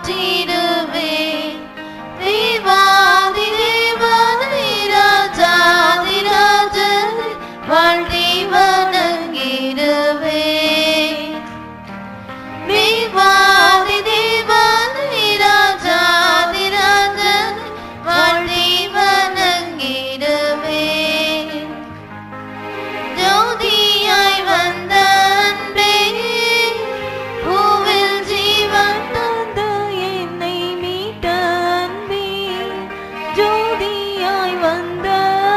போற்றிடுவேன். தேவாதி தேவனை ராஜாதி ராஜனை வாழ்த்தி வணங்கிடுவேன். தேவாதி தேவனை ராஜாதி ராஜனை வாழ்த்தி வணங்கிடுவேன். ஜோதியாய் வந்த அன்பே, பூவில் ஜீவன் தந்த என்னை மீட்ட அன்பே. ஜோதியாய் வந்த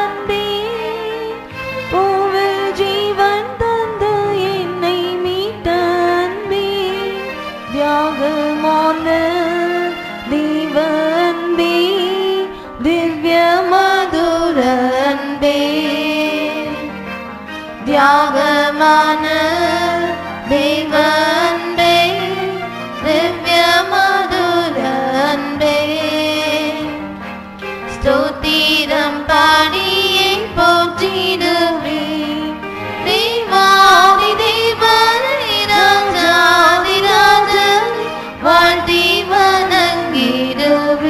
அன்பே, பூவில் ஜீவன் தந்த என்னை மீட்ட அன்பே. தியாகமான தெய்வ அன்பே, திவ்ய மதுர அன்பே. தியாகமான தெய்வ அன்பே, திவ்ய மதுர அன்பே. ஸ்தோத்திரம் பாடியே போற்றிடுவேன். தேவாதி தேவனை ராஜாதி ராஜனை வாழ்த்தி வணங்கிடுவேன்.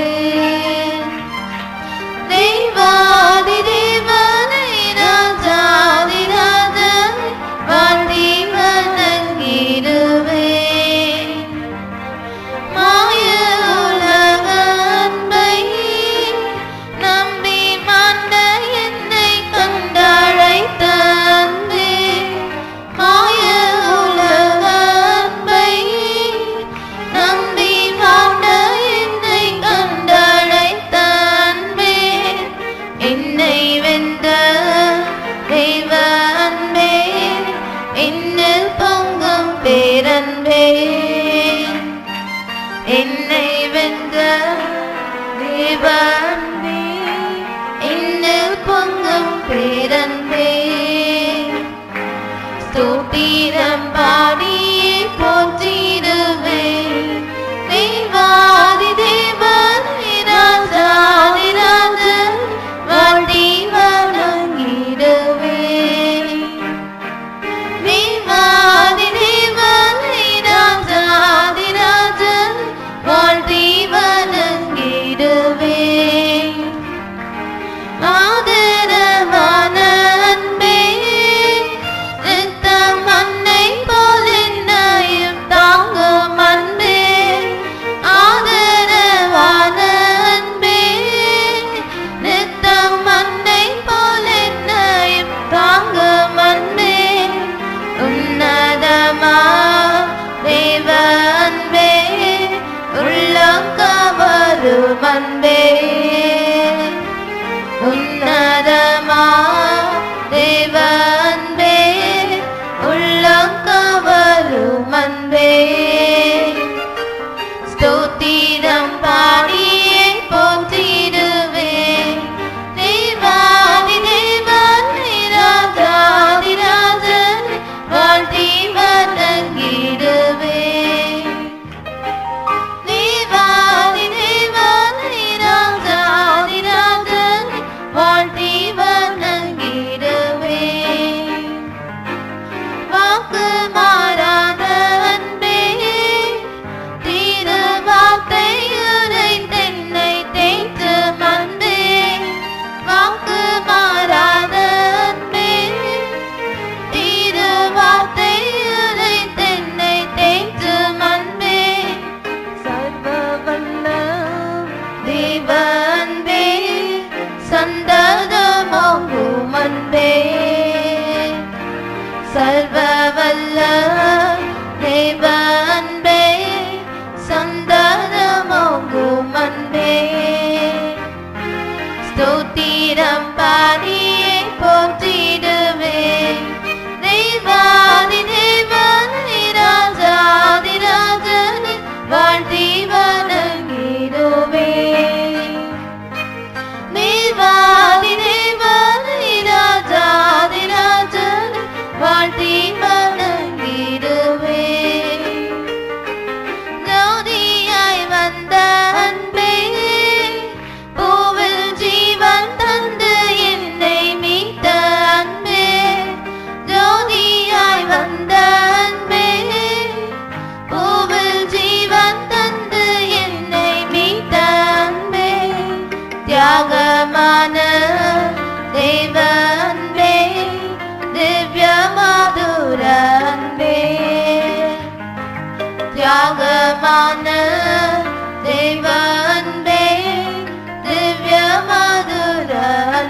தேவாதி தேவனை ராஜாதி ராஜனை வாழ்த்தி வணங்கிடுவேன். மாய உலக அன்பை நம்பி மாண்ட என்னை கண்டழைத்த அன்பே. மாய உலக அன்பை நம்பி மாண்ட என்னை கண்டழைத்த அன்பே. என்னை வென்ற தெய்வ அன்பே, என்னில் பொங்கும் பேரன்பே. என்னை வென்ற தெய்வ அன்பே, என்னில் பொங்கும் பேரன்பே. ஸ்தோத்திரம் பாடியே போற்றிடுவேன். தேவாதி தேவனை ராஜாதி ராஜனை வாழ்த்தி வணங்கிடுவேன். தேவாதி தேவனை ராஜாதி ராஜனை வாழ்த்தி வணங்கிடுவேன். ஆதரவான அன்பே, இரத்தம் அன்னை போல் என்னையும் தாங்கும் அன்பே. ஆதரவான அன்பே, இரத்தம் அன்னை போல் என்னையும் தாங்கும் அன்பே. உன்னதமா தேவ அன்பே, உள்ளம் கவரும் அன்பே. உன்னதமா தேவ அன்பே, உள்ளம் கவரும் அன்பே. ஸ்தோத்திரம் பாடியே போற்றிடுவேன். தேவாதி தேவனை ராஜாதி ராஜனை வாழ்த்தி வணங்கிடுவேன். தேவாதி தேவனை ராஜாதி ராஜனை வாழ்த்தி வணங்கிடுவேன். வாக்கு மாறாத அன்பே, திருவார்த்தை உரைத்தென்னை தேய்த்து அன்பே. வாக்கு மாறாத அன்பே, திருவார்த்தை உரைத்தென்னை தேய்த்து அன்பே. சர்வ வல்ல தேவ அன்பே, சந்ததமோங்கும் அன்பே. சர்வ வல்ல தேவ அன்பே, சந்ததமோங்கும் அன்பே. ஸ்தோத்திரம் பாடியே போற்றிடுவேன். தேவாதி தேவனை ராஜாதி ராஜனை வாழ்த்தி வணங்கிடுவேன். தேவாதி தேவனை ராஜாதி ராஜனை வாழ்த்தி வணங்கிடுவேன். ஜோதியாய் வந்த அன்பே, பூவில் ஜீவன் தந்து என்னை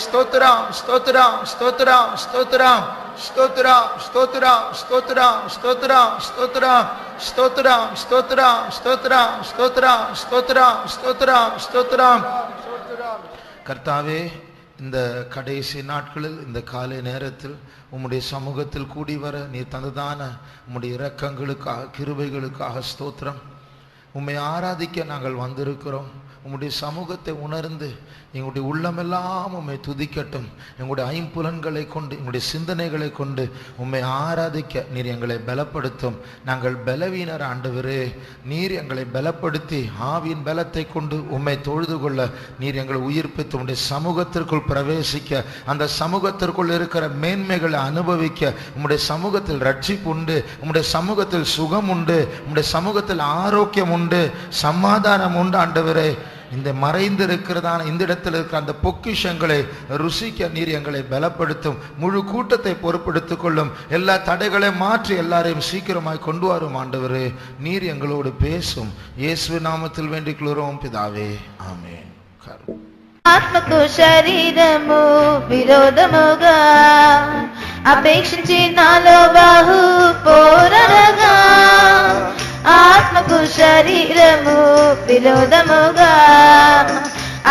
ஸ்தோத்திரம் ஸ்தோத்திரம் ஸ்தோத்திரம் ஸ்தோத்திரம் ஸ்தோத்திரம் ஸ்தோத்திரம் ஸ்தோத்திரம் ஸ்தோத்திரம் ஸ்தோத்திரம் ஸ்தோத்திரம் ஸ்தோத்திரம் ஸ்தோத்திரம் ஸ்தோத்திரம் ஸ்தோத்திரம் ஸ்தோத்திரம் ஸ்தோத்திரம். கர்த்தாவே, இந்த கடைசி நாட்களில் இந்த காலை நேரத்தில் உம்முடைய சமூகத்தில் கூடி வர நீர் தந்ததான உம்முடைய இரக்கங்களுக்காக கிருபைகளுக்காக ஸ்தோத்திரம். உம்மை ஆராதிக்க நாங்கள் வந்திருக்கிறோம். உம்முடைய சமூகத்தை உணர்ந்து எங்களுடைய உள்ளமெல்லாம் உம்மை துதிக்கட்டும். எங்களுடைய ஐம்புலன்களை கொண்டு எங்களுடைய சிந்தனைகளை கொண்டு உம்மை ஆராதிக்க நீர் எங்களை பலப்படுத்தும். நாங்கள் பலவீனர் ஆண்டவரே, நீர் எங்களை பலப்படுத்தி ஆவியின் பலத்தை கொண்டு உம்மை தொழுது கொள்ள நீர் எங்களை உயிர்ப்பித்து உம்முடைய சமூகத்திற்குள் பிரவேசிக்க, அந்த சமூகத்திற்குள் இருக்கிற மேன்மைகளை அனுபவிக்க, உம்முடைய சமூகத்தில் ரட்சிப்பு உண்டு, உம்முடைய சமூகத்தில் சுகம் உண்டு, உம்முடைய சமூகத்தில் ஆரோக்கியம் உண்டு, சமாதானம் உண்டு. ஆண்டவரே, இந்த மறைந்திருக்கிறதான இந்த இடத்தில் இருக்கிற அந்த பொக்கிஷங்களை ருசிக்க நீர் எங்களை பலப்படுத்தும். முழு கூட்டத்தை பொறுப்படுத்திக் கொள்ளும். எல்லா தடைகளை மாற்றி எல்லாரையும் சீக்கிரமாய் கொண்டு வரும். ஆண்டவரே, நீர் எங்களோடு பேசும். இயேசு நாமத்தில் வேண்டிக் கொள்கிறோம் பிதாவே, ஆமென். ఆత్మకు శరీరము విరోధముగా అపేక్షించి నాలో బాహు పోరడగా, ఆత్మకు శరీరము విరోధముగా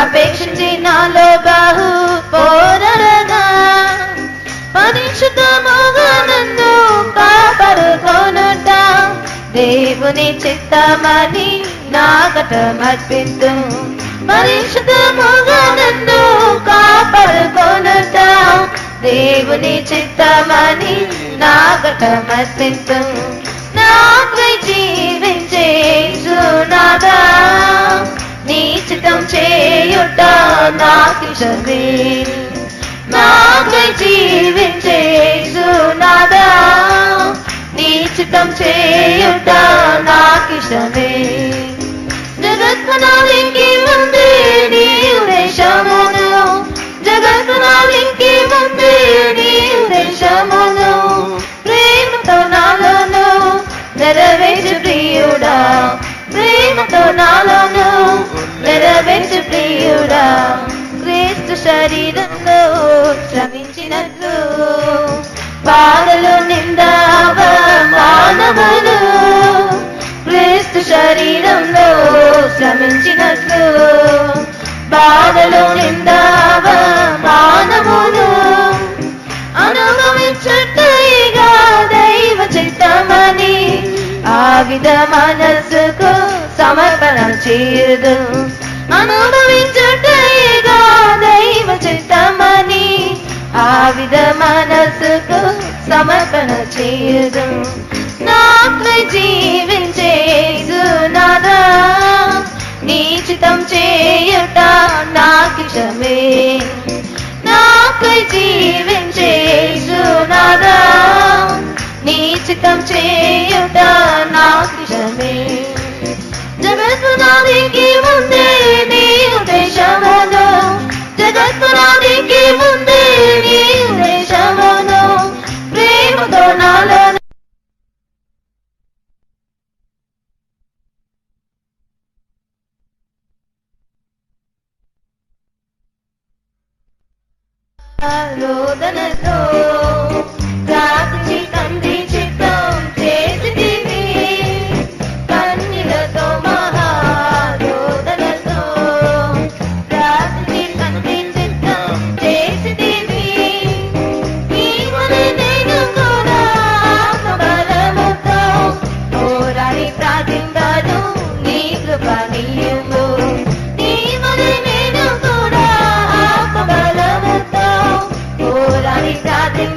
అపేక్షించి నాలో బాహు పోరడగా, పరిశుద్ధముగా నన్ను కాపాడుకొనుట దేవుని చిత్తమని నాకట మర్పింతు. పరిశుద్ధముగా నన్ను కాపాడుకొనుట దేవుని చిత్తమని నాకట మర్పింతు. నాకై జీవించే యేసునాథా, నీ చిత్తం చేయుట నాకిష్టమే. నాకై జీవించే యేసునాథా, నీ చిత్తం చేయుట నాకిష్టమే. జగత్తునాలికి ముందే నీ ఉద్దేశమును, జగత్తునాలికి ముందే నీ ఉద్దేశమును ప్రేమతో నాలోను నెరవేర్చు ప్రియుడా, ప్రేమతో నాలోను నెరవేర్చు ప్రియుడా. క్రీస్తు శరీరంలో శ్రమించినట్లు బాధలు నింద అవమానములు, క్రీస్తు శరీరంలో శ్రమించినట్లు బాధలు నింద అవమానములు అనుభవించుటేగా దైవ చిత్తమని ఆ విధ మనస్సుకు సమర్పణ చేయదు. అనుభవించుటేగా దైవ చిత్తమని ఆ విధ మనస్సుకు సమర్పణ చేయదు. నాకై జీవించే యేసునాథా, నీ చిత్తం చేయుట నాకిష్టమే. నాకై జీవించే యేసునాథా, నీ చిత్తం చేయుట నాకిష్టమే. జగత్తునాదికి ముందే నీ ఉద్దేశమును, జగత్తునాదికి ముందే నీ ఉద్దేశమును ప్రేమతో నాలో రోదనతో ప్రార్థించి తండ్రి చిత్తం చేసితివి. కన్నీళ్లతో మహారోదనతో ప్రార్థించి తండ్రి చిత్తం చేసితివి. నీవలె నేను కూడా ఆత్మబలముతో పోరాడి ప్రార్థించను, నీ కృప నీయుము. నీవలె నేను కూడా ఆత్మబలముతో పోరాడి ప్రార్థించను,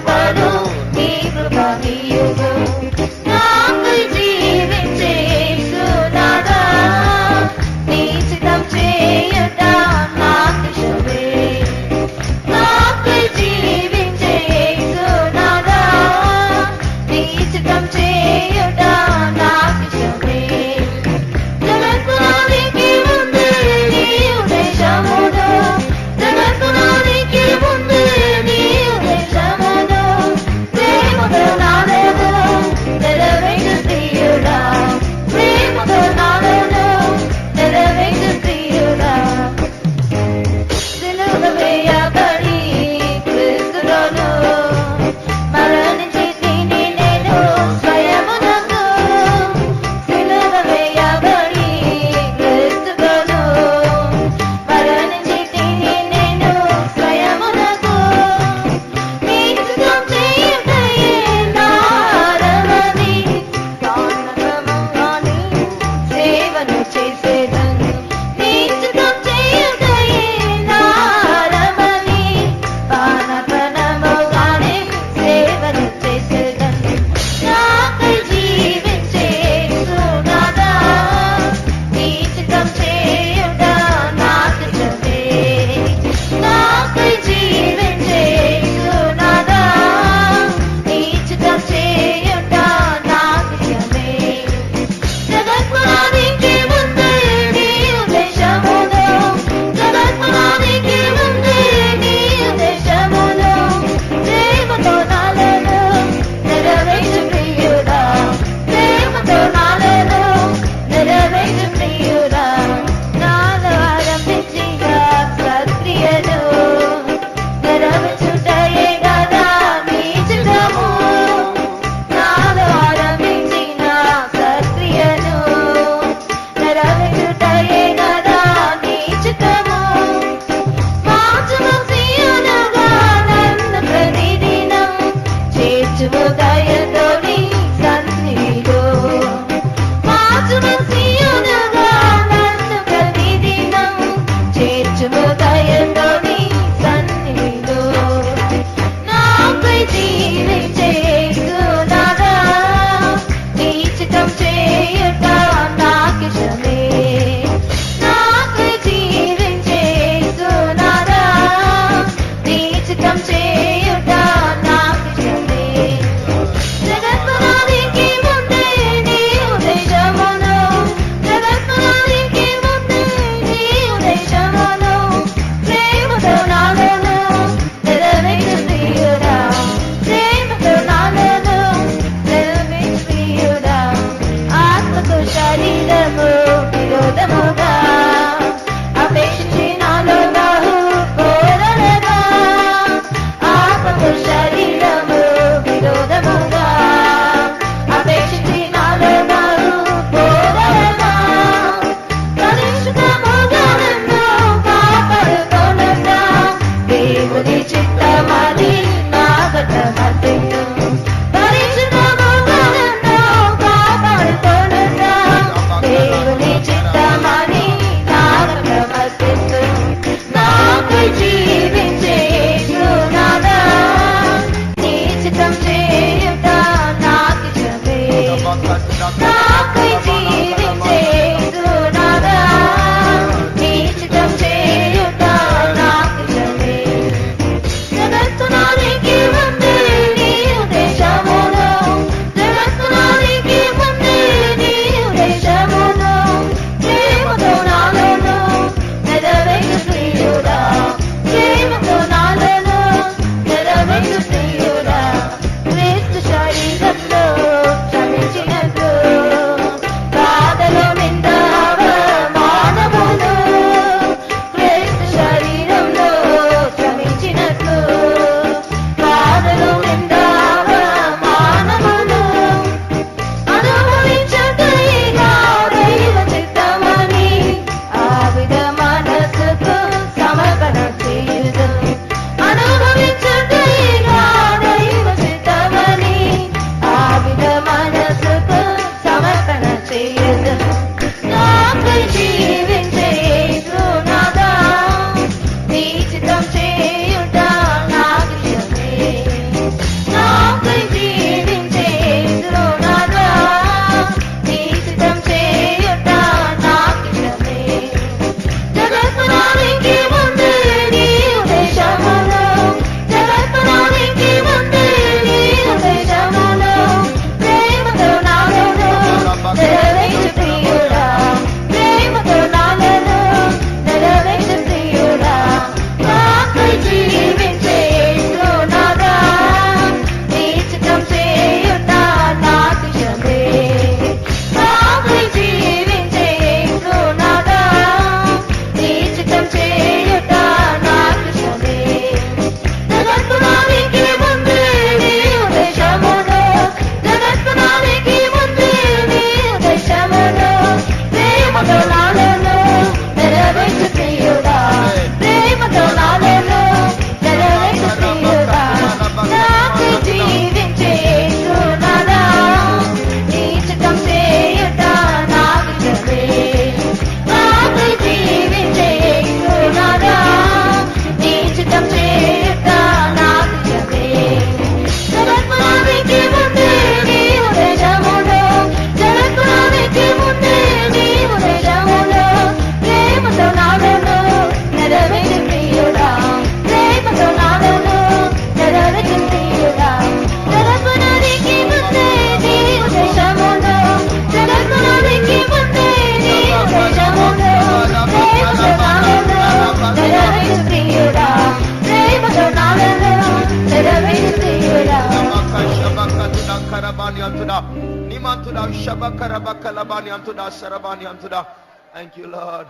Thank you, Lord.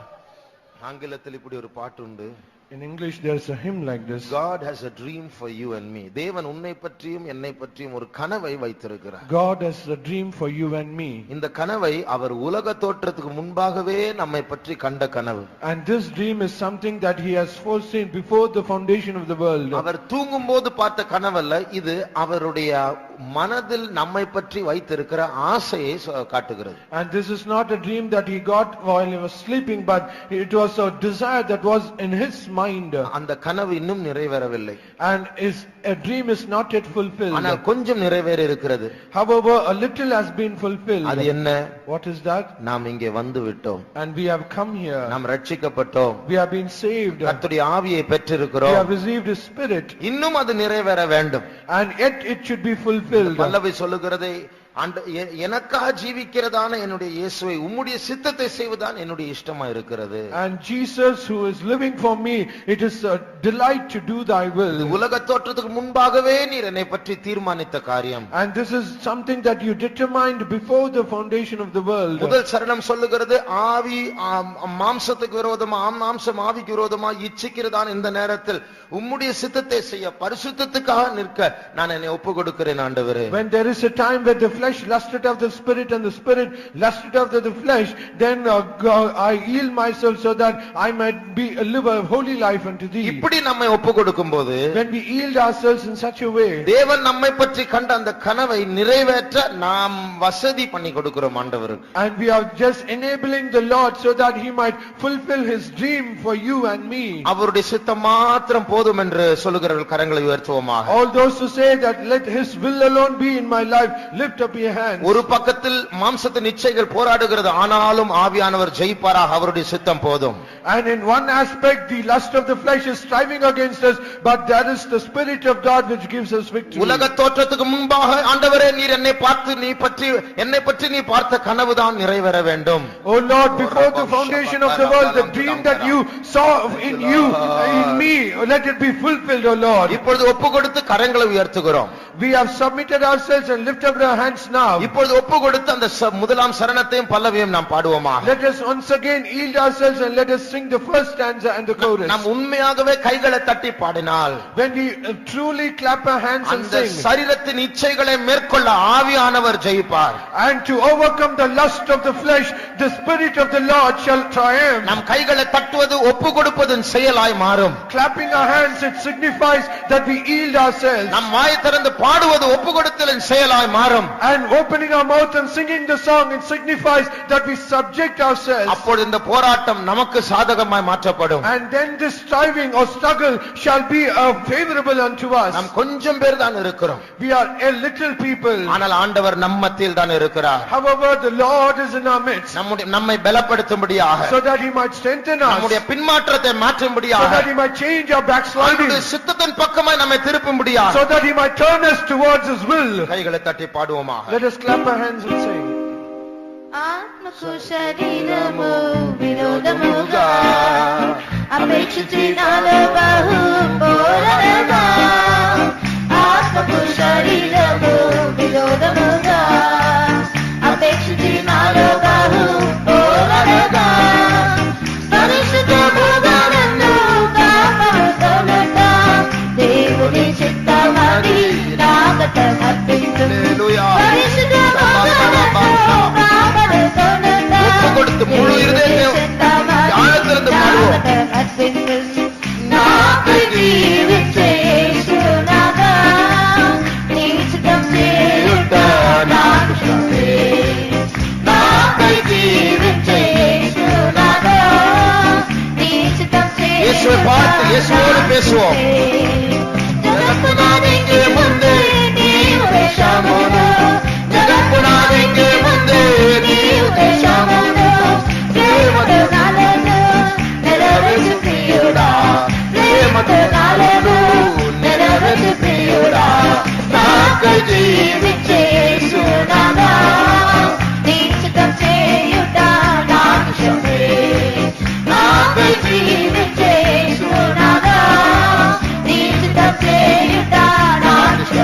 ஆங்கிலத்தில் இப்படி ஒரு பாட்டு உண்டு. In English there is a hymn like this. God has a dream for you and me. தேவன் உன்னை பற்றியும் என்னை பற்றியும் ஒரு கனவை வைத்திருக்கிறார். God has a dream for you and me. இந்த கனவை அவர் உலக தோற்றத்துக்கு முன்பாகவே நம்மை பற்றி கண்ட கனவு. And this dream is something that he has foreseen before the foundation of the world. அவர் தூங்கும்போது பார்த்த கனவல்ல, இது அவருடைய மனதில் நம்மை பற்றி வைத்திருக்கிற ஆசையை காட்டுகிறது. And this is not a dream that he got while he was sleeping, but it was a desire that was in his mind. அந்த கனவு இன்னும் நிறைவேறவில்லை. And a dream is not yet fulfilled. ஆனா கொஞ்சம் நிறைவேற இருக்கிறது. However, a little has been fulfilled. அது என்ன? What is that? நாம் இங்கே வந்து விட்டோம். And we have come here. நாம் ரட்சிக்கப்பட்டோம். We have been saved. கர்த்தருடைய ஆவியை We பெற்றிருக்கிறோம். have received his spirit. இன்னும் அது நிறைவேற வேண்டும். And yet it should be fulfilled. பல்லவி சொல்லுகிறதை, எனக்காக ஜீவிக்கிறதான என்னுடைய இயேசுவை உம்முடைய சித்தத்தை செய்வதுதான் என்னுடைய இஷ்டமா இருக்கிறது. And Jesus who is living for me, it is a delight to do thy will. உலக தோற்றத்துக்கு முன்பாகவே நீர் என்னை பற்றி தீர்மானித்த காரியம். And this is something that you determined before the foundation of the world. முதல் சரணம் சொல்லுகிறது, ஆவி மாம்சத்துக்கு விரோதமா, மாம்சம் ஆவிக்கு விரோதமா இச்சிக்கிறதான இந்த நேரத்தில் உம்முடைய சித்தத்தை செய்ய பரிசுத்தத்துக்காக நிற்க நான் என்னை ஒப்பு கொடுக்கிறேன் ஆண்டவரே. When there is a time when the flesh lusted after the spirit and the spirit lusted after the flesh, then I yield myself so that I might live a holy life unto thee. இப்படி நம்மை ஒப்பு கொடுக்கும்போது, when we yield ourselves in such a way, தேவன் நம்மை பற்றி கண்ட அந்த கனவை நிறைவேற்ற நாம் வசதி பண்ணி கொடுக்கிறோம் ஆண்டவருக்கு. And we are just enabling the Lord so that he might fulfill his dream for you and me. அவருடைய சித்தம் மாத்திரம் போதும் என்று சொல்லுகிறவர்கள் கரங்களை உயர்த்துவோமாக. All those who say that let his will alone be in my life, lift up your hands. ஒரு பக்கத்தில் மாம்சத்தின் இச்சைகள் போராடுகிறது, ஆனாலும் ஆவியானவர் ஜெயிப்பாராக, அவருடைய சித்தம் போதும். And in one aspect the lust of the flesh is striving against us, but that is the spirit of God which gives us victory. உலக தோற்றத்துக்கு முன்பாக ஆண்டவரே நீர் என்னை பார்த்து என்னை பற்றி நீ பார்த்த கனவுதான் நிறைவேற வேண்டும். Oh Lord, before the foundation of the world, the dream that you saw in you, in me, let it be fulfilled, O Lord. இப்பொழுது ஒப்பு கொடுத்து கரங்களை உயர்த்துகிறோம். We have submitted ourselves and lift up our hands now. இப்பொழுது ஒப்பு கொடுத்து அந்த முதலாம் சரணத்தையும் பல்லவியும் நாம் பாடுவோமாக. Let us once again yield ourselves and let us sing the first stanza and the chorus. நாம் உண்மையாகவே கைகளை தட்டி பாடினால், when we truly clap our hands and அந்த sing, சரீரத்தின் இச்சைகளை மேற்கொள்ள ஆவியானவர் ஜெயிப்பார். and to overcome the lust of the flesh, the spirit of the Lord shall triumph. நாம் கைகளை தட்டுவது ஒப்பு கொடுப்பதன் செயலாய் மாறும். Clapping our hands, it signifies that we yield ourselves. நாம் வாய் திறந்து பாடுவது ஒப்பு கொடுத்தலின் செயலாய் மாறும். And opening our mouth and singing the song, it signifies that we subject ourselves. அப்பொழுது இந்த போராட்டம் நமக்கு சாதகமாய் மாற்றப்படும். And then this striving or struggle shall be favorable unto us. நாம் கொஞ்சம் பேர் தான் இருக்கிறோம். We are a little people. ஆனால் ஆண்டவர் நம்ம மத்தியில் தான் இருக்கிறார். However, the Lord is in our midst. நம்மை பலப்படுத்தும்படியாக, so that he might strengthen us. நம்முடைய பின்மாற்றத்தை மாற்றும்படியாக, so that he might change our backsliding. அவருடைய சித்தத்தின் பக்கமாய் நம்மை திருப்பும்படியாக, so that he might turn us towards his will. கைகளை தட்டி பாடுவோமாக. Let us clap our hands and sing. ఆత్మకు శరీరము విరోధముగా అపేక్షించిన బహు పోరాడగా, ఆత్మకు శరీరము విరోధముగా అపేక్షించిన బహు పోరాడగా, పరిశుద్ధముగా నన్ను కాపాడుకొనుట దేవుని చిత్తమని నాగత అర్పించు. கொடுத்து முழு இருதயத்தை ஆழத்திலிருந்து பாடுவோம். நாக்கை జీవించే యేసునాథా, నీ చిత్తం చేయుట నాకు ఇష్టమే. నాకై జీవించే యేసునాథా, నీ చిత్తం చేయుట. இயேசுவை பார்த்து இயேசுவோடு பேசுவோம். జగత్పునాదికి ముందే నీవు దేశమును, జగత్పునాదికి ముందే నీవు దేశమును, ప్రేమతో నాలను నెరవేర్చు ప్రియుడా, ప్రేమతో నాలను నెరవేర్చు ప్రియుడా. నాకై జీవించే యేసునాథా, నీ చిత్తం చేయుట నాకు ఇష్టమే. నాకై జీవించే యేసునాథా, నీ చిత్తం చేయుట నాకు ఇష్టమే.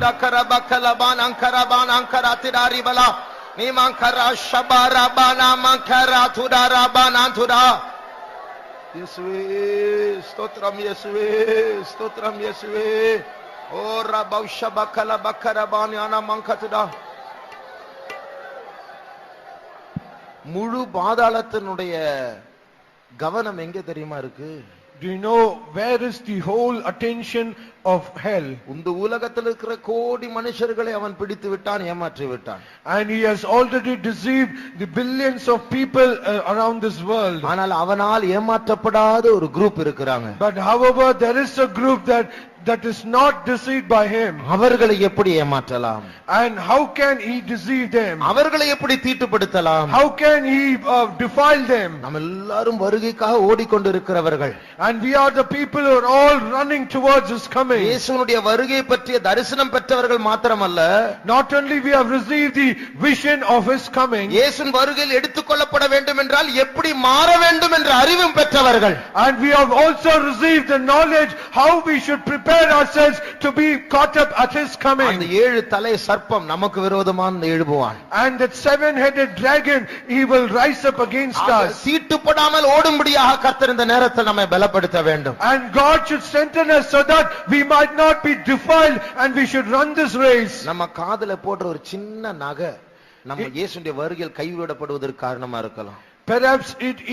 சுடா கரபக்கலபான் அங்கரபான் அங்கராத்திராரிபலா நீமாங்கரா ஷபாரபானா மங்கரா துடாரபானா துடா. இயேசுவே ஸ்தோத்திரம், இயேசுவே ஸ்தோத்திரம், இயேசுவே. ஓ ரபௌ ஷபக்கலபக்கரபான் யானா மங்கதுடா. முழு பாதாளத்தினுடைய கவனம் எங்க தெரியுமா இருக்கு? Do you know where is the whole attention of hell? இந்த உலகத்தில் இருக்கிற கோடி மனுஷர்களை அவன் பிடித்து விட்டான், ஏமாற்றி விட்டான். And he has already deceived the billions of people around this world. ஆனால் அவனால் ஏமாற்றப்படாத ஒரு குரூப் இருக்கிறாங்க. But however, there is a group that is not deceived by him. அவர்களை எப்படி ஏமாற்றலாம்? And how can he deceive them? அவர்களை எப்படி தீட்டுப்படுத்தலாம்? How can he defile them? நாம் எல்லாரும் வருகைக்காக ஓடிக்கொண்டிருக்கிறவர்கள். And we are the people who are all running towards his coming. இயேசுவுடைய வருகை பற்றிய தரிசனம் பெற்றவர்கள் மாத்திரமல்ல, Not only we have received the vision of his coming, இயேசுவின் வருகையில் எடுத்துக்கொள்ளப்பட வேண்டும் என்றால் எப்படி மாற வேண்டும் என்ற அறிவும் பெற்றவர்கள். and we have also received the knowledge how we should prepare ourselves to be caught up at his coming. அந்த ஏழு தலை சர்ப்பம் நமக்கு விரோதமாக எழும்புவான். And that seven-headed dragon, he will rise up against us. தீட்டுப்படாமல் ஓடும்படியாக கர்த்தர் இந்த நேரத்தில் நம்மை பலப்படுத்த வேண்டும். And God should strengthen us so that we might not be defiled and we should run this race. நம்ம காதுல போடுற ஒரு சின்ன நகை நம்ம இயேசுவின் வருகையில் கைவிடப்படுவதற்கு காரணமா இருக்கலாம். Perhaps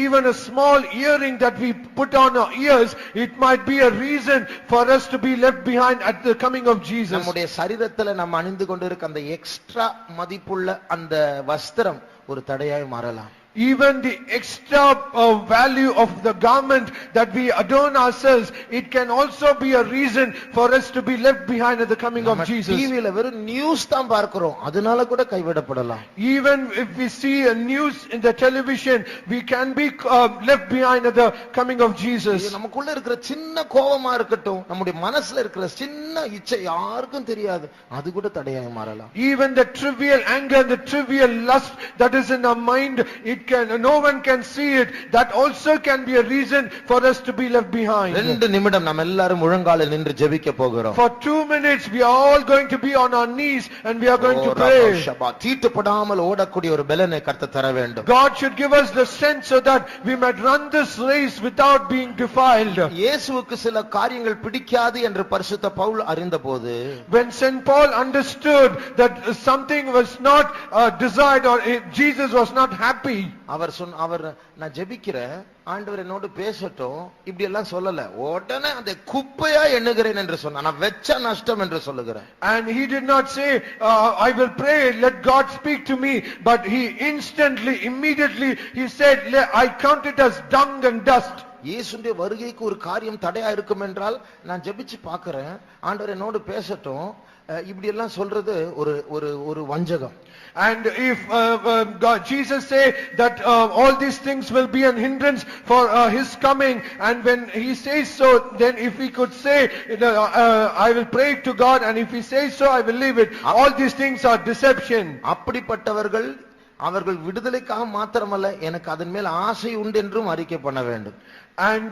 even a small earring that we put on our ears, it might be a reason for us to be left behind at the coming of Jesus. நம்முடைய சரீரத்துல நம்ம அணிந்து கொண்டிருக்க அந்த எக்ஸ்ட்ரா மதிப்புள்ள அந்த வஸ்திரம் ஒரு தடையாய் மாறலாம். Even the extra value of the garment that we adorn ourselves, it can also be a reason for us to be left behind at the coming of Jesus. டிவில வெறும் நியூஸ் தான் பார்க்கிறோம், அதனால கூட கைவிடப்படலாம். Even if we see a news in the television, we can be left behind at the coming of Jesus. நமக்குள்ள இருக்கிற சின்ன கோபமா இருக்கட்டும், நம்முடைய மனசுல இருக்கிற சின்ன இச்சை யாருக்கும் தெரியாது, அது கூட தடையாய் மாறலாம். Even the trivial anger, the trivial lust that is in our mind, no one can see it, that also can be a reason for us to be left behind. 2 நிமிடம் நாம் எல்லாரும் முழங்காலில் நின்று ஜெபிக்க போகிறோம். For 2 minutes we are all going to be on our knees and we are going to pray. தீட்டுப்படாமல் ஓடக்கூடிய ஒரு பலனை கர்த்தர் தர வேண்டும். God should give us the strength so that we might run this race without being defiled. இயேசுவுக்கு சில காரியங்கள் பிடிக்காது என்று பரிசுத்த Pavul அறிந்தபோது, when Saint Paul understood that something was not desired or Jesus was not happy, அவர் நான் ஜெபிக்கிறேன், ஆண்டவர் என்னோடு பேசட்டும் இப்படி எல்லாம் சொல்லல, உடனே அந்த குப்பையா எண்ணுகிறேன் என்று சொன்னான். நான் வெச்ச நஷ்டம் என்று சொல்லுகிறேன். And he did not say I will pray, let God speak to me, but he immediately he said, I count it as dung and dust. இயேசுடைய வருகைக்கு ஒரு காரியம் தடையா இருக்கும் என்றால் நான் ஜெபிச்சு பார்க்கிறேன், ஆண்டவர் என்னோடு பேசட்டும், இப்படி எல்லாம் சொல்றது ஒரு வஞ்சகம். And if Jesus say that all these things will be an hindrance for his coming, and when he says so, then if he could say I will pray to God, and if he says so I will leave it, all these things are deception. அப்படிப்பட்டவர்கள் அவர்கள் விடுதலைக்காக மாத்திரமல்ல, எனக்கு அதன் மேல் ஆசை உண்டு என்றும் அறிக்கை பண்ண வேண்டும். And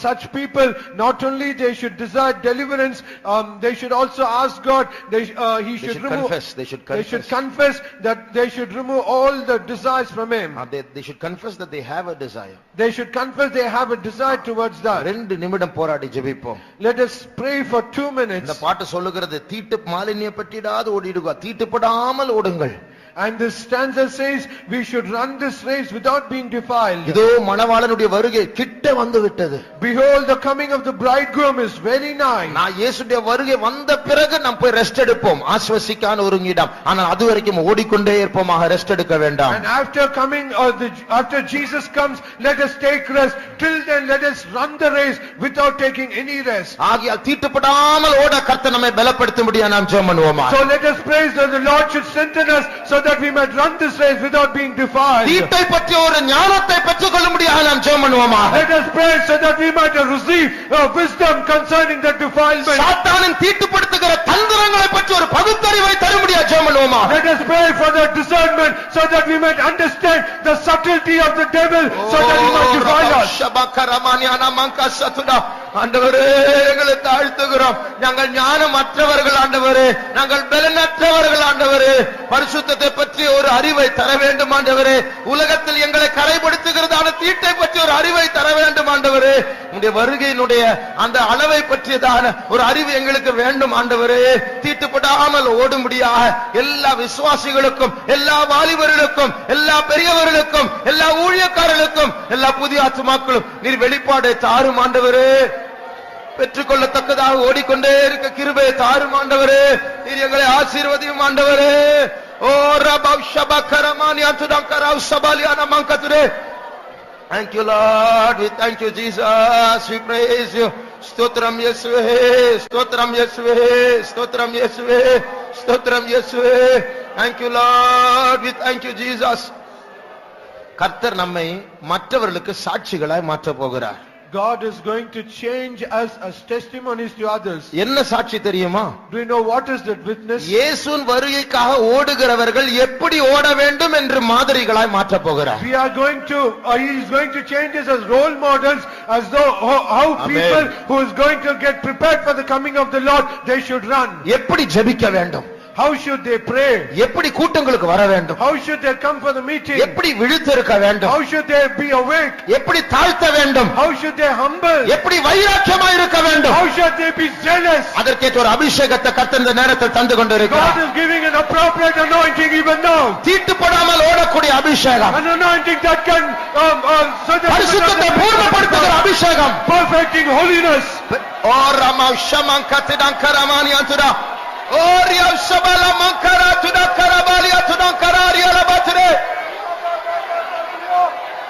such people, not only they should desire deliverance, they should also ask God, they should confess that they should remove all the desires from him. They should confess that they have a desire. They should confess they have a desire towards that. 2 நிமிடம் போராடி ஜெபிப்போம். Let us pray for 2 minutes. இந்த பாட்டு சொல்லுகிறது, தீட்டு மாலின்யப்பட்டிடாது ஓடிடுங்க, தீட்டுப்படாமல் ஓடுங்கள். And this stanza says we should run this race without being defiled. இதோ மணவாளனுடைய வருகை கிட்ட வந்து விட்டது. Behold, the coming of the bridegroom is very nigh. நான் இயேசுடைய வருகை வந்த பிறகு நாம் போய் ரெஸ்ட் எடுப்போம், ஆஸ்வசிக்கான ஒரு இடம். ஆனால் அது வரைக்கும் ஓடிக்கொண்டே இருப்போமாக, ரெஸ்ட் எடுக்க வேண்டாம். And after Jesus comes, let us take rest. Till then let us run the race without taking any rest. ஆகியால் தீட்டுப்படாமல் ஓட கர்த்தர் நம்மை பலப்படுத்தும்படியாக நாம் ஜெபம் பண்ணுவோமா? So let us pray that the Lord should strengthen us so that we might run this race without being defiled. தீட்டை பற்றிய ஒரு ஞானத்தை பெற்றுக்கொள்ளும்படியாக நாம் ஜெபம் பண்ணுவோமா? Let us pray so that we might receive wisdom concerning the defilement. சாத்தானின் தீட்டுப்படுத்துகிற தந்திரங்களை பற்றி ஒரு பகுத்தறிவை தரும்படியாக ஜெபம் பண்ணுவோமா? Let us pray for the discernment so that we might understand the subtlety of the devil, so that he might defile us. ஆண்டவரே எங்களை தாழ்த்துகிறோம். நாங்கள் ஞானமற்றவர்கள் ஆண்டவரே, நாங்கள் பலனற்றவர்கள் ஆண்டவரே. பரிசுத்தத்தை பற்றி ஒரு அறிவை தர வேண்டும் ஆண்டவரே. உலகத்தில் எங்களை கரைப்படுத்துகிறதான தீட்டை பற்றி ஒரு அறிவை தர வேண்டும் ஆண்டவரே. உங்களுடைய வருகையினுடைய அந்த அளவை பற்றியதான ஒரு அறிவு எங்களுக்கு வேண்டும் ஆண்டவரே. தீட்டுப்படாமல் ஓடும்படியாக எல்லா விசுவாசிகளுக்கும், எல்லா வாலிபர்களுக்கும், எல்லா பெரியவர்களுக்கும், எல்லா ஊழியக்காரர்களுக்கும், எல்லா புதிய ஆத்துமாக்களும் நீர் வெளிப்பாடை தாரும் ஆண்டவரே. பெற்றுக்கொள்ளத்தக்கதாக ஓடிக்கொண்டே இருக்க கிருபை தாரும் ஆண்டவரே. நீர் எங்களை ஆசீர்வதியும் ஆண்டவரே. ஓ ரபவ் ஷபகரமானியா துதங்கராவ் சபாலியானா மங்கதுரே. Thank you Lord, we thank you Jesus, we praise you. Stotram Yeshuve, Stotram Yeshuve, Stotram Yeshuve, Stotram Yeshuve. Thank you Lord, we thank you Jesus. கர்த்தர் நம்மை மற்றவர்களுக்கு சாட்சிகளாய் மாற்ற போகிறார். God is going to change us as testimonies to others. என்ன சாட்சி தெரியுமா? Do you know what is that witness? இயேசுவின் வருகைக்காக ஓடுகிறவர்கள் எப்படி ஓட வேண்டும் என்று மாதிரிகளாய் மாற்ற போகிறார். We are going to he is going to change us as role models, as though how people who is going to get prepared for the coming of the Lord, they should run. எப்படி ஜெபிக்க வேண்டும்? How should they pray? எப்படி கூட்டங்களுக்கு வர வேண்டும்? How should they come for the meeting? எப்படி விழித்திருக்க வேண்டும்? How should they be awake? எப்படி தாழ்த்த வேண்டும்? How should they humble? எப்படி வைராக்கியமாய் இருக்க வேண்டும்? How should they be zealous? அதற்கேற்ற ஒரு அபிஷேகத்தை கர்த்தர் இந்த நேரத்தில் தந்து கொண்டிருக்கிறார். God is giving an appropriate anointing even now. தீட்டுப்படாமல் ஓடக்கூடிய அபிஷேகம். An anointing that can பரிசுத்தத்தை பூர்ணப்படுத்துகிற அபிஷேகம். Perfecting holiness. O Rama ஷமங்கதிடங்கரமானி அந்துரா. Oria shabala mankara tuda karabalia tuda kararia labatre.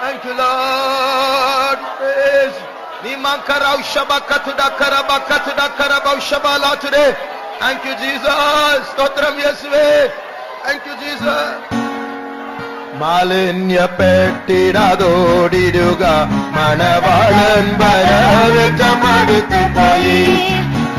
Thank you Lord. Praise. Ni mankara shabaka tuda karabaka tuda karabau shabala today. Thank you Jesus. Stotram Yeshuve. Thank you Jesus. മാലിന്യ പെട്ടിടാതോടിടുക മണവാളൻ വരവറ്റമടുത്തു പോയി.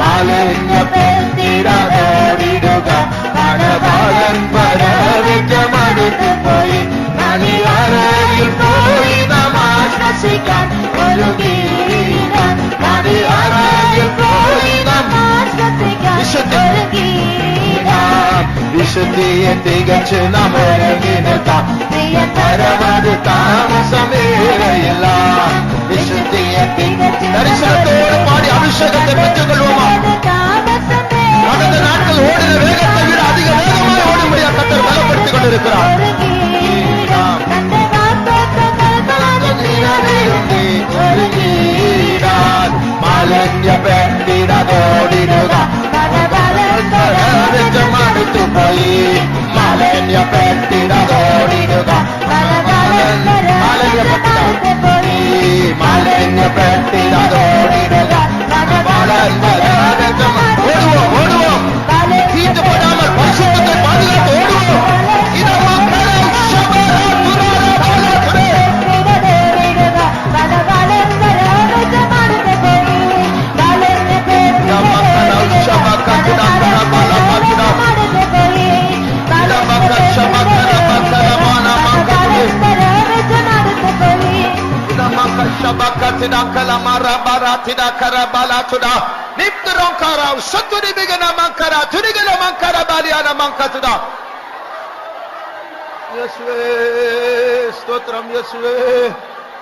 മാലിന്യ പെട്ടിടാതോടിടുക മണവാളൻ വരവറ്റമടുത്തു പോയി. മണിയറയിൽ പോയി നാം ആശ്വസിക്കാൻ ഒരുങ്ങിയിടാം. മണിയറയിൽ പോയി നാം ആശ്വസിക്കാൻ ഒരുങ്ങിയിടാം. വിശുദ്ധിയെ തികച്ച് നാം ഒരുങ്ങി നിൽക്കാം. പരമത് താമസമേറയില്ല. വിശുദ്ധിയെ ദർശനത്തോട് പാടി അഭിഷേകത്തെ പെറ്റുകൊള്ളുവാ. கடந்த நாட்கள் ஓடின வேகத்தை விட அதிக வேகமாக ஓடும்படியா கர்த்தர் பலப்படுத்திக் கொண்டிருக்கிறார். മാലിന്യ പെട്ടിടതോടിടുക മടുത്തു പോയി. മാലിന്യ പെട്ടിടതോടിടുക മാലിന്യ പെട്ടിടതോടിടുക ഓടുവോ ഓടുവോ. தீட்டுப்படாமல் பரிசுத்தத்தை பாதுகாத்து ஓடுவோம்.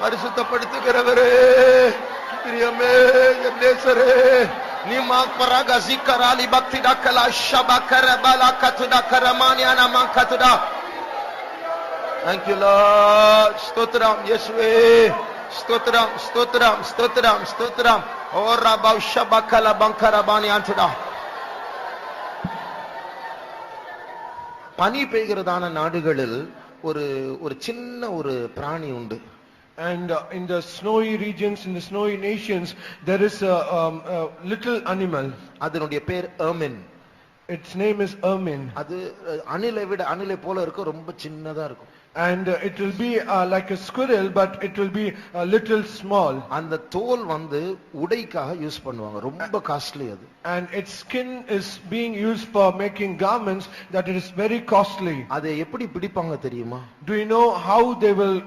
பரிசுத்தப்படுத்துகிறவரே, பிரியமே, என் நேசரே, நீமாக் பராகசி கராலி பக்தி டக்கலா ஷபகர பலா கத்துடா கரமானியானா மங்கத்துடா. Thank you Lord. ஸ்தோத்திரம் இயேசுவே. ஸ்தோத்திரம் ஸ்தோத்திரம் ஸ்தோத்திரம் ஸ்தோத்திரம். ஓ ரபா ஷபகல பங்கரபானி அந்துடா. பனி பெய்கிறதான நாடுகளில் ஒரு சின்ன ஒரு பிராணி உண்டு. And in the snowy regions, in the snowy nations, there is a little animal. அதனுடைய பேர் ermine. Its name is ermine. அது அணிலை போல இருக்கும், ரொம்ப சின்னதா இருக்கும். And it will be like a squirrel, but it will be a little small. அந்த தோல் உடைக்காக யூஸ் பண்ணுவாங்க, ரொம்ப காஸ்ட்லி அது. And its skin is being used for making garments that it is very costly. அதை எப்படி பிடிப்பாங்க தெரியுமா? Do you know how they will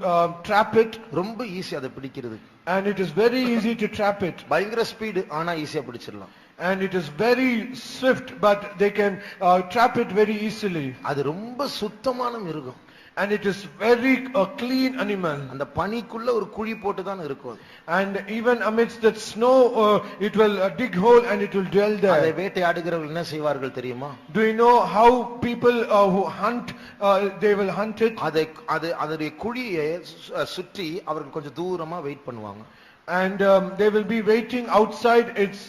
trap it? ரொம்ப ஈஸி அதை பிடிக்கிறது. And it is very easy to trap it. பயங்கர speed, ஆனா ஈஸியா பிடிச்சிடலாம். And it is very swift, but they can trap it very easily. அது ரொம்ப சுத்தமான மிருகம். And it is very clean animal. அந்த பனிக்குள்ள ஒரு குழி போட்டு தான் இருக்கும். And even amidst that snow, it will dig hole and it will dwell there. அதை வேட்டையாடுகிறவர்கள் என்ன செய்வார்கள் தெரியுமா? Do you know how people who hunt, they will hunt it? அதோடைய குழியை சுற்றி அவர்கள் கொஞ்சம் தூரமா வெயிட் பண்ணுவாங்க. And they will be waiting outside its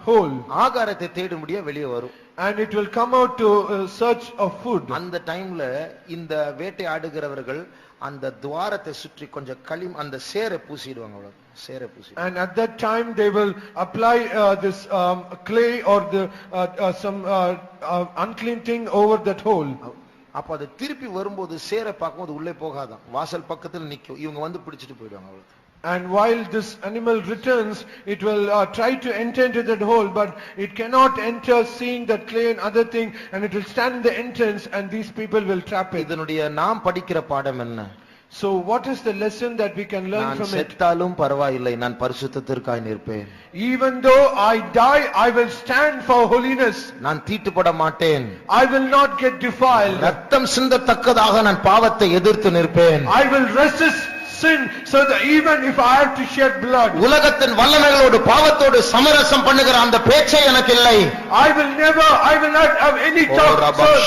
hole. ஆகாரத்தை தேடும்படியா வெளியே வரும். And it will come out to search of food. அந்த டைம்ல இந்த வேட்டையாடுகிறவர்கள் அந்த துவாரத்தை சுற்றி கொஞ்சம் அந்த சேரை பூசிடுவாங்க. அவ்வளவு சேரை பூசி. And at that time they will apply this clay or the some unclean thing over that hole. அப்ப அது திருப்பி வரும்போது சேரை பார்க்கும்போது உள்ளே போகாதான், வாசல் பக்கத்துல நிக்கும். இவங்க வந்து பிடிச்சிட்டு போயிடுவாங்க. அவ்வளவு. And while this animal returns, it will try to enter into that hole, but it cannot enter, seeing that clay and other thing, and it will stand in the entrance, and these people will trap it. இதனுடைய நாம் படிக்கிற பாடம் என்ன? So what is the lesson that we can learn from it? நான் செத்தாலும் பரவாயில்லை, நான் பரிசுத்தத்திற்காய் நிற்பேன். Even though I die, I will stand for holiness. நான் தீட்டுப்பட மாட்டேன். I will not get defiled. ரத்தம் சிந்தத்தக்கதாக நான் பாவத்தை எதிர்த்து நிற்பேன். I will resist sin, so that even if I have to shed blood. உலகத்தின் வல்லமைகளோடு பாவத்தோடு சமரசம் பண்ணுகிற அந்த பேச்சே எனக்கு இல்லை. I will not have any talk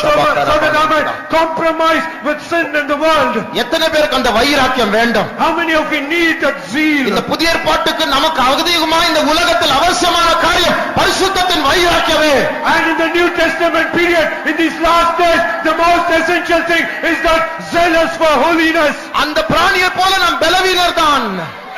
so that I might compromise with sin and the world. எத்தனை பேருக்கு அந்த வைராக்கியம் வேண்டும்? How many of you need that zeal? இந்த புதிய ஏற்பாட்டுக்கு நமக்கு அவதிகமாக இந்த உலகத்தில் அவசியமான காரியம் பரிசுத்தத்தின் வைராக்கியமே. And in the New Testament period, in these last days, the most essential thing is that zealous for holiness. அந்த பிராணியை போல நாம் பலவீனர் தான்.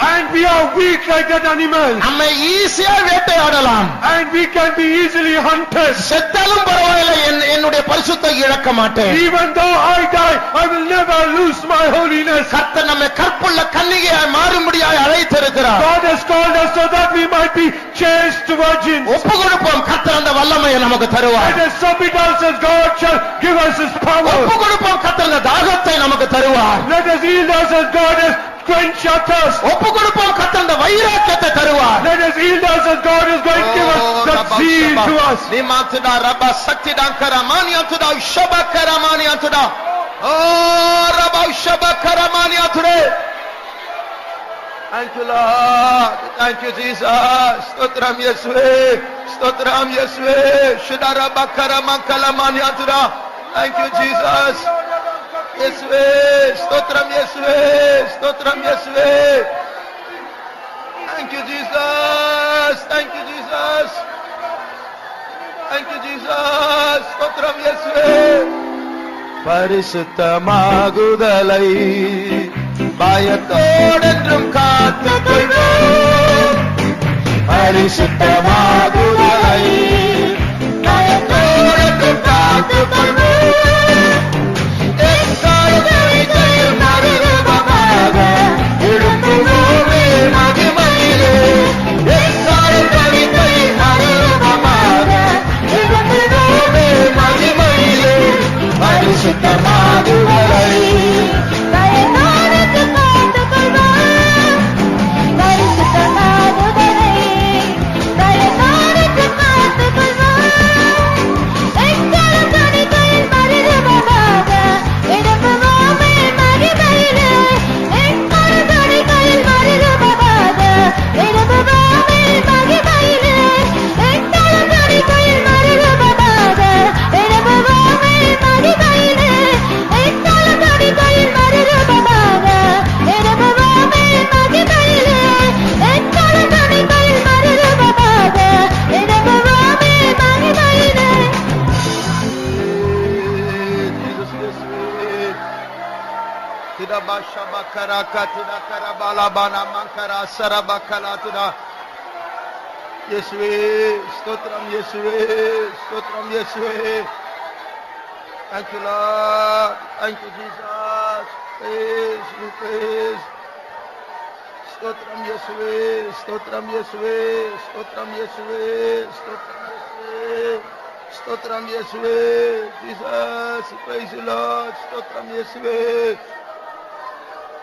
And we are weak like that animal. நம்மை ஈஸியா வேட்டையாடலாம். And we can be easily hunted. செத்தாலும் பரவாயில்லை, என்னுடைய பரிசுத்தத்தை இழக்க மாட்டேன். Even though I die, I will never lose my holiness. கர்த்தர் நம்மை கற்புள்ள கன்னிகையாய் மாறும்படியாய் அழைத்திருக்கிறார். God has called us so that we might be chaste virgins. ஒப்புக்கொடுப்போம், கர்த்தர் அந்த வல்லமையை நமக்கு தருவார். Let us submit ourselves, God shall give us His power. ஒப்புக்கொடுப்போம், கர்த்தர் அந்த தாகத்தை நமக்கு தருவார். Let us yield ourselves, God has quench our thirst. ஒப்புக்கொடுப்போம், கர்த்தர் அந்த வைராக்கியத்தை தருவார். Let us yield ourselves, God is going to give us that zeal to us. நிமாத்துடா Rafah சக்திடா கரமானியாத்துடா ஷபகரமானியாத்துடா O Rafah ஷபகரமானியாத்துடே. Thank you Lord, thank you Jesus. ஸ்தோத்திரம் இயேசுவே, ஸ்தோத்திரம் இயேசுவே. ஷடரா பகரமகலமானியாத்துடா. Thank you Jesus. இயேசுவே, ஸ்தோத்திரம் இயேசுவே, ஸ்தோத்திரம் இயேசுவே. Thank you Jesus, thank you Jesus, thank you Jesus, ஸ்தோத்திரம் இயேசுவே. பரிசுத்தமாகுதலை பயத்தோடென்றும் காத்துக்கொள்வோம். பரிசுத்தமாகுதலை பயத்தோடென்றும் காத்துக்கொள்வோம். இயேசுவே, ஸ்தோத்திரம் இயேசுவே, ஸ்தோத்திரம் இயேசுவே. Thank you Lord, thank you Jesus. Praise you, praise. ஸ்தோத்திரம் இயேசுவே, ஸ்தோத்திரம் இயேசுவே, ஸ்தோத்திரம் இயேசுவே, ஸ்தோத்திரம் இயேசுவே, ஸ்தோத்திரம் இயேசுவே. Jesus, praise you Lord, ஸ்தோத்திரம் இயேசுவே.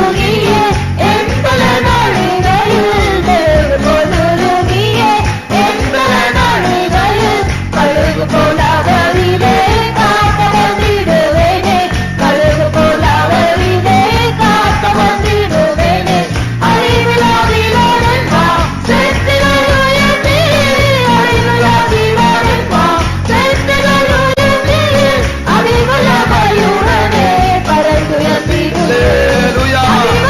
போலுருகியே என் பல நாளிகையில் தேவ போலுருகியே என் பல நாளிகையில் கழுகு போலாவரிலே காக்க வந்திடுவேனே கழுகு போலாவரிலே காக்க வந்திடுவேனே அறிவிலாதிலோடன் வா செத்திலுயர்த்தி அறிவிலாதிலோடன் வா செத்திலுயர்த்தி அறிவுள்ள மயூரனே பறந்துயர்த்தி Hallelujah.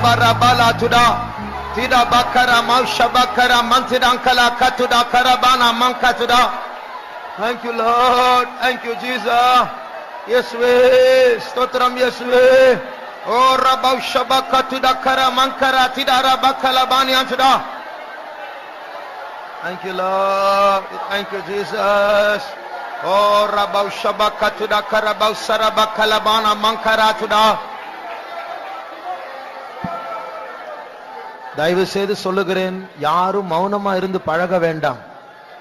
shabara bala tuda. Tida bakara maushabakara mantidankala katuda karabana mankatuda. Thank you, Lord. Thank you, Jesus. Yes, we. Stotram, yes, we. Oh, Rabau Shabakatuda Kara Mankara Tidara Bakalabani Antuda. Thank you, Lord. Thank you, Jesus. Oh, Rabau Shabakatuda Karabau Sarabakalabana Mankara Tuda. தயவு செய்து சொல்லுகிறேன், யாரும் மௌனமா இருந்து பழக வேண்டாம்.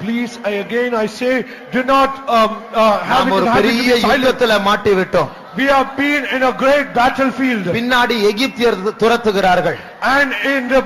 Please, I say, do not have it ஒரு in habit to பெரிய be silent. யுத்தத்துல மாட்டி விட்டோம். We have been in a great battlefield. பின்னாடி எகிப்தியர் துரத்துகிறார்கள். And in the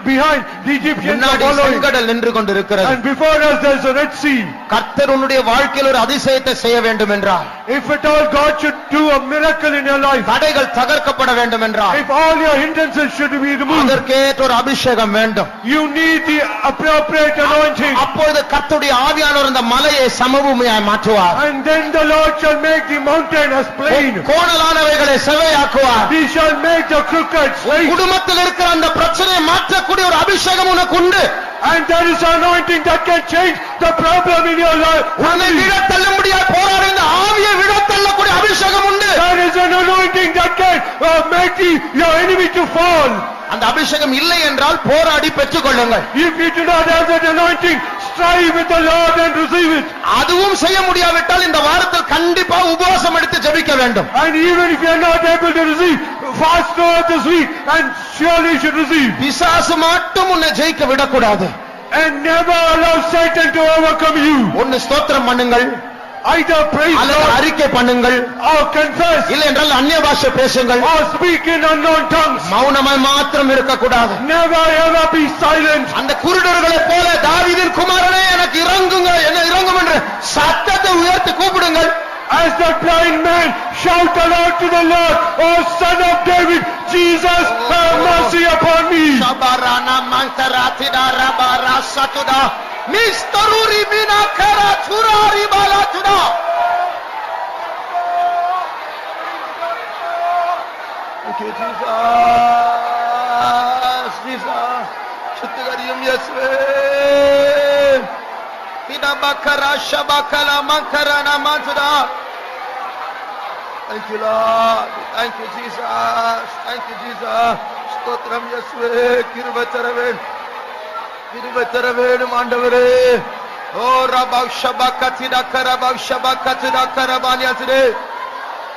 behind the Egyptians are முன்னாடி following. செங்கடல் நின்று கொண்டிருக்கிறது. And before us there is a Red Sea. கர்த்தர் உன்னுடைய வாழ்க்கையில் ஒரு அதிசயத்தை செய்ய வேண்டும் என்றார். If at all God should do a miracle in your life. தடைகள் தகர்க்கப்பட வேண்டும் என்றார். If all your hindrances should be removed. அதற்கேற்ற ஒரு அபிஷேகம் வேண்டும். You need the appropriate anointing. அப்பொழுது கர்த்தருடைய ஆவியானவர் அந்த மலையை சமபூமியாய் மாற்றுவார். And then the Lord shall make the mountain as plain. கோணலானவைகளை செவ்வையாக்குவார். He shall make the crooked straight. குடும்பத்தில் இருக்கிற அந்த பிரச்சனையை மாற்றக்கூடிய ஒரு அபிஷேகம் உனக்கு உண்டு. And there is anointing that can change the problem in your life. உன்னை விழத்தள்ள முடியாத போராடுகிற ஆவியை விழத்தள்ளக்கூடிய அபிஷேகம் உண்டு. There is an anointing that can make your enemy to fall. அந்த அபிஷேகம் இல்லை என்றால் போராடி பெற்றுக் கொள்ளுங்கள். If you do not have that anointing, strive with the Lord and receive it. அதுவும் செய்ய முடியாவிட்டால் இந்த வாரத்தில் கண்டிப்பா உபவாசம் எடுத்து ஜெபிக்க வேண்டும். And even if you are not able to receive, fast throughout this week and surely you should receive. பிசாசு மட்டும் உன்னை ஜெயிக்க விடக்கூடாது. And never allow Satan to overcome you. ஒன்னு ஸ்தோத்திரம் பண்ணுங்கள், Either praise அல்லது God அறிக்கை பண்ணுங்கள், or confess இல்லை என்றால் அந்நிய பாஷை பேசுங்கள். or speak in unknown tongues. மௌனமாய் மாத்திரம் இருக்கக்கூடாது. Never ever be silent. அந்த குருடர்களைப் போல தாவீதின் குமாரனே எனக்கு இறங்குங்க, என்ன இறங்கும் என்று சத்தத்தை உயர்த்தி கூப்பிடுங்கள். As the blind man shout aloud to the Lord, O Son of David, Jesus, have mercy upon me. Shabarana mankaratida rabara satuda mistaruri bina kara churari balatuda. Thank you, Jesus. Jesus. Chutgariyum Yeswe. Tida bakara shabakala mankarana mantuda. Thank you, Lord. Thank you, Jesus. Thank you, Jesus. Stotram Yeswe. Kiruba taravedum ஆண்டவரே. Oh, Rabau Shabakatida Karabau Shabakatida Karabania today.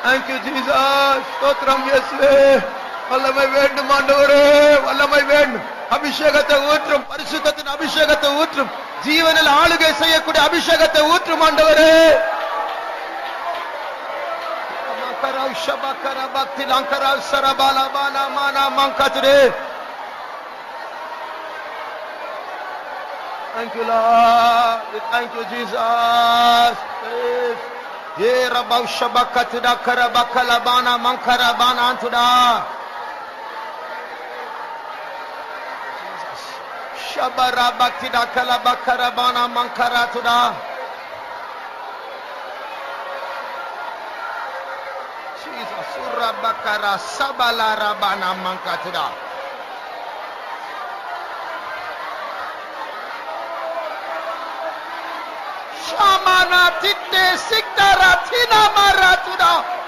Thank you, Jesus. Stotram Yeswe. வல்லமை வேண்டும் ஆண்டவரே, வல்லமை வேண்டும். அபிஷேகத்தை ஊற்றும், பரிசுத்தத்தின் அபிஷேகத்தை ஊற்றும், ஜீவனில் ஆளுகை செய்யக்கூடிய அபிஷேகத்தை ஊற்றும் ஆண்டவரே. Makarau Shabakara Bhakti Lankarau Sarabala Bana Mana Mankatre. Thank you, Lord. Thank you, Jesus. Ye Rabau Shabakatida Karabakala Bana Mankara Bana Antuda. Shabara Bhaktida Kalabakara Bana Mankara Tuda. Jesus, Surra Bakara Sabala Rabana Mankatuda. Shamana Titte Siktara Tina Maratuda.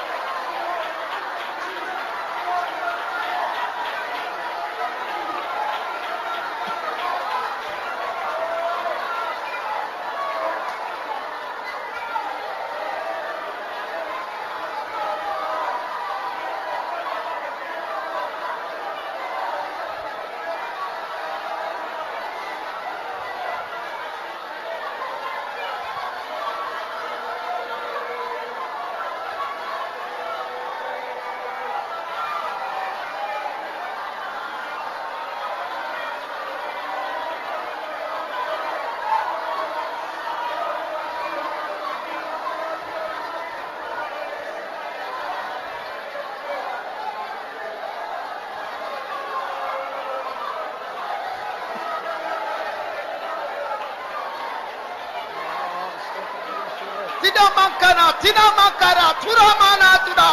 Tina Makara, Turamana Tuda.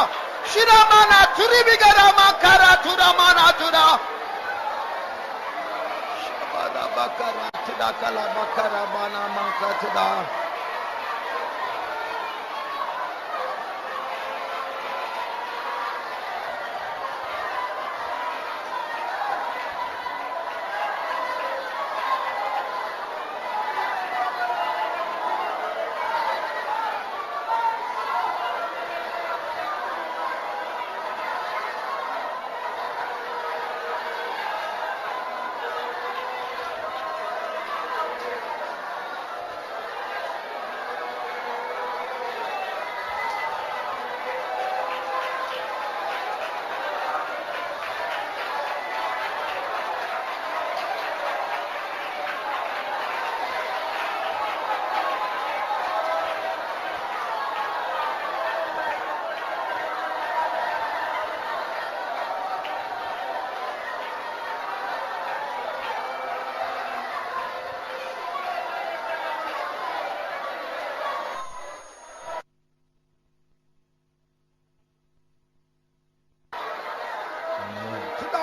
Shiramana Turibigarama Kara Turamana Tura. Shabada Bakara Tidakala Bakara Bana Mankatuda.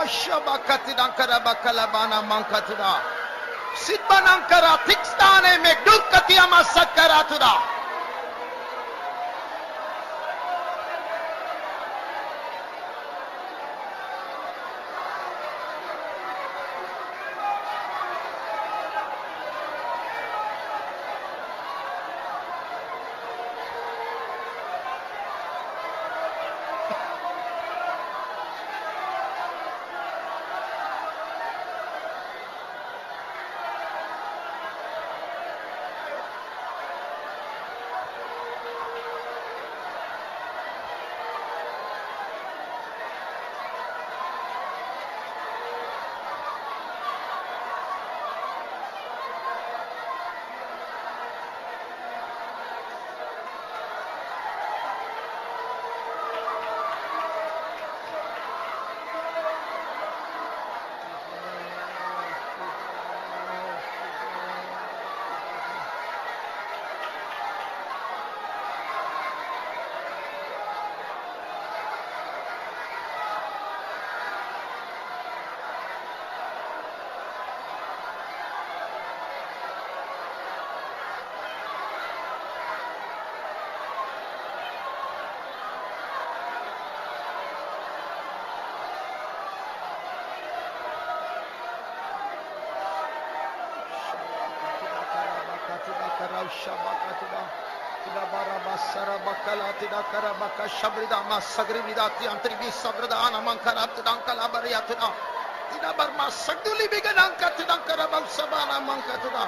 Shabakatidankara Bakalabana Mankatuda. Sidbanankara Tikstane Megdukatiama Sakaratuda. Shabakatuda. Tida Barabasara Bakala Tida Karabaka Shabrida Masagri Vidati Antribi Sabrada Anamankara Tidankala Bariatuda. Tida Barma Sagduli Bigananka Tidankarabal Sabana Mankatuda.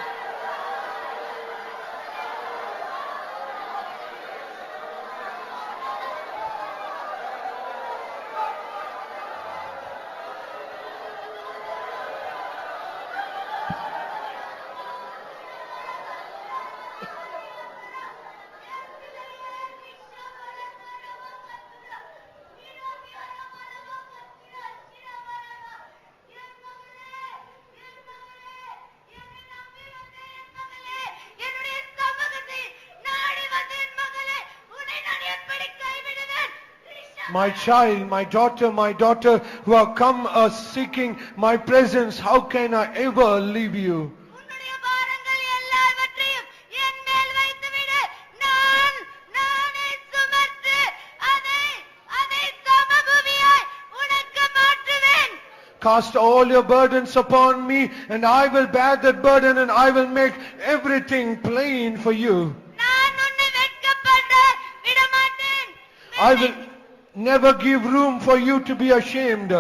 My child, my daughter who have come seeking my presence, how can I ever leave you? உன்னுடைய பாரங்கள் எல்லாவற்றையும் என் மேல் வைத்துவிடு. நானே சுமந்து அதை சமபூமியாய் உனக்கு மாற்றுவேன். Cast all your burdens upon me, and I will bear that burden, and I will make everything plain for you. நான் உன்னை வெட்கப்பட விடமாட்டேன். I will never give room for you to be ashamed.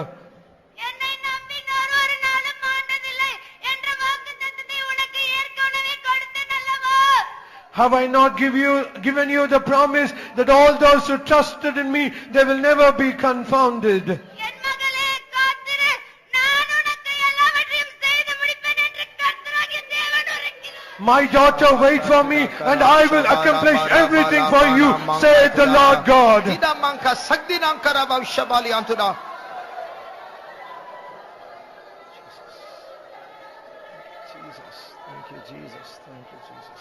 என்னை நம்பி நான் ஒரு நாளும் மாண்டதில்லை என்ற வாக்குத்தத்தத்தை உனக்கு ஏற்கனவே கொடுத்தேன் அல்லவா? Have I not given you the promise that all those who trusted in me, they will never be confounded? என் மகளே காத்திரு, நான் உனக்கு எல்லாவற்றையும் செய்து முடிப்பேன் என்று கர்த்தராகிய தேவன் உரைக்கிறார். My daughter, wait for me, and I will accomplish everything for you, saith the Lord God. Tida Manka Sagdinankara Shabali Antuda. Jesus. Thank you, Jesus. Thank you, Jesus.